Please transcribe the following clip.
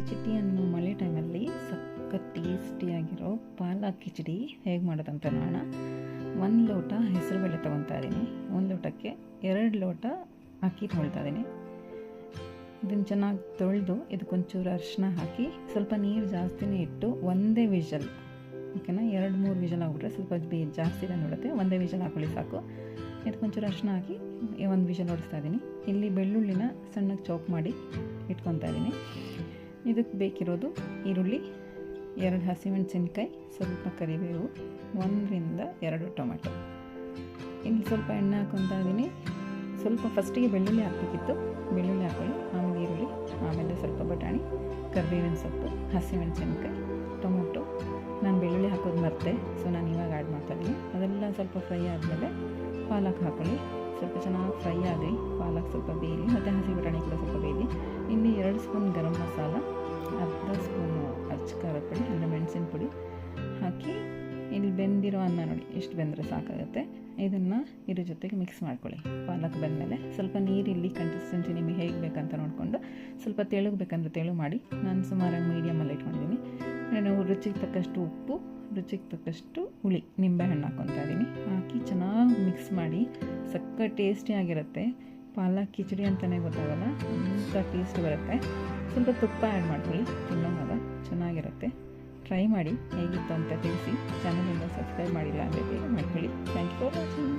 ಚಿಟಿ ಅನ್ನೋ ಮಳೆ ಟೈಮಲ್ಲಿ ಸಖತ್ ಟೇಸ್ಟಿಯಾಗಿರೋ ಪಾಲಕ್ ಕಿಚಡಿ ಹೇಗೆ ಮಾಡೋದಂತ ನೋಡೋಣ. 1 ಲೋಟ ಹೆಸರುಬೇಳೆ ತೊಗೊತಾ ಇದ್ದೀನಿ. 1 ಲೋಟಕ್ಕೆ 2 ಲೋಟ ಅಕ್ಕಿ ತೊಗೊಳ್ತಾ ಇದ್ದೀನಿ. ಇದನ್ನು ಚೆನ್ನಾಗಿ ತೊಳೆದು ಇದಕ್ಕೊಂಚೂರು ಅರಿಶಿನ ಹಾಕಿ ಸ್ವಲ್ಪ ನೀರು ಜಾಸ್ತಿನೇ ಇಟ್ಟು ಒಂದೇ ವಿಷಲ್, ಓಕೆನಾ, 2-3 ವಿಷಲ್ ಆಗ್ಬಿಟ್ರೆ ಸ್ವಲ್ಪ ಜಾಸ್ತಿನೇ ನೋಡುತ್ತೆ. ಒಂದೇ ವಿಷಲ್ ಹಾಕೊಳ್ಳಿ ಸಾಕು. ಇದಕ್ಕೊಂಚೂರು ಅರಿಶಿನ ಹಾಕಿ 1 ವಿಷಲ್ ಹೊಡಿಸ್ತಾ ಇದ್ದೀನಿ. ಇಲ್ಲಿ ಬೆಳ್ಳುಳ್ಳಿನ ಸಣ್ಣಗೆ ಚಾಪ್ ಮಾಡಿ ಇಟ್ಕೊತಾ ಇದ್ದೀನಿ. ಇದಕ್ಕೆ ಬೇಕಿರೋದು ಈರುಳ್ಳಿ, 2 ಹಸಿಮೆಣಸಿನ್ಕಾಯಿ, ಸ್ವಲ್ಪ ಕರಿಬೇವು, 1-2 ಟೊಮೆಟೊ. ಇಲ್ಲಿ ಸ್ವಲ್ಪ ಎಣ್ಣೆ ಹಾಕ್ಕೊತಾ ಇದ್ದೀನಿ. ಸ್ವಲ್ಪ ಫಸ್ಟಿಗೆ ಬೆಳ್ಳುಳ್ಳಿ ಹಾಕಬೇಕಿತ್ತು, ಬೆಳ್ಳುಳ್ಳಿ ಹಾಕೊಳ್ಳಿ, ಆಮೇಲೆ ಈರುಳ್ಳಿ, ಆಮೇಲೆ ಸ್ವಲ್ಪ ಬಟಾಣಿ, ಕರಿಬೇವಿನ ಸೊಪ್ಪು, ಹಸಿಮೆಣಸಿನ್ಕಾಯಿ, ಟೊಮೊಟೊ. ನಾನು ಬೆಳ್ಳುಳ್ಳಿ ಹಾಕೋದು ಮರ್ತೆ, ಸೊ ನಾನು ಇವಾಗ ಆ್ಯಡ್ ಮಾಡ್ತಾಯಿದ್ದೀನಿ. ಅದೆಲ್ಲ ಸ್ವಲ್ಪ ಫ್ರೈ ಆದಮೇಲೆ ಪಾಲಕ್ ಹಾಕೊಳ್ಳಿ. ಸ್ವಲ್ಪ ಚೆನ್ನಾಗಿ ಫ್ರೈ ಆಗಿ ಪಾಲಕ್ ಸ್ವಲ್ಪ ಬೇಯಲಿ, ಮತ್ತು ಹಸಿ ಬಟಾಣಿ ಕೂಡ ಸ್ವಲ್ಪ ಬೇಯಲಿ. ಇಲ್ಲಿ 2 ಸ್ಪೂನ್ ಗರಂ ಮಸಾಲ, ಅರ್ಧ ಸ್ಪೂನು ಅಚ್ಚ ಖಾರದ ಪುಡಿ ಅಂದರೆ ಮೆಣಸಿನ ಪುಡಿ ಹಾಕಿ ಇಲ್ಲಿ ಬೆಂದಿರೋ ಅನ್ನ ನೋಡಿ ಎಷ್ಟು ಬೆಂದರೆ ಸಾಕಾಗುತ್ತೆ. ಇದನ್ನು ಇದ್ರ ಜೊತೆಗೆ ಮಿಕ್ಸ್ ಮಾಡ್ಕೊಳ್ಳಿ. ಪಾಲಕ್ ಬೆಂದಮೇಲೆ ಸ್ವಲ್ಪ ನೀರಿಲ್ಲಿ ಕನ್ಸಿಸ್ಟೆನ್ಸಿ ನಿಮಗೆ ಹೇಗೆ ಬೇಕಂತ ನೋಡಿಕೊಂಡು ಸ್ವಲ್ಪ ತೆಳುಗೆ ಬೇಕಂದ್ರೆ ತೆಳು ಮಾಡಿ. ನಾನು ಸುಮಾರಾಗಿ ಮೀಡಿಯಮಲ್ಲಿ ಇಟ್ಕೊಂಡಿದ್ದೀನಿ. ನಾವು ರುಚಿಗೆ ತಕ್ಕಷ್ಟು ಉಪ್ಪು, ರುಚಿಗೆ ತಕ್ಕಷ್ಟು ಹುಳಿ, ನಿಂಬೆಹಣ್ಣು ಹಾಕ್ಕೊತಾ ಇದ್ದೀನಿ. ಹಾಕಿ ಚೆನ್ನಾಗಿ ಮಿಕ್ಸ್ ಮಾಡಿ. ಸಕ್ಕ ಟೇಸ್ಟಿಯಾಗಿರುತ್ತೆ. ಪಾಲಕ್ ಕಿಚಡಿ ಅಂತಲೇ ಗೊತ್ತಾಗಲ್ಲ, ಅಂಥ ಟೇಸ್ಟ್ ಬರುತ್ತೆ. ಸ್ವಲ್ಪ ತುಪ್ಪ ಆ್ಯಡ್ ಮಾಡ್ಕೊಳ್ಳಿ, ತಿನ್ನೋವಾಗ ಚೆನ್ನಾಗಿರುತ್ತೆ. ಟ್ರೈ ಮಾಡಿ, ಹೇಗಿತ್ತು ಅಂತ ತಿಳಿಸಿ. ಚಾನಲಿಂದ ಸಬ್ಸ್ಕ್ರೈಬ್ ಮಾಡಿಲ್ಲ ಅಂದರೆ ಬೇಗ ಮಾಡ್ಕೊಳ್ಳಿ. Thank you for watching.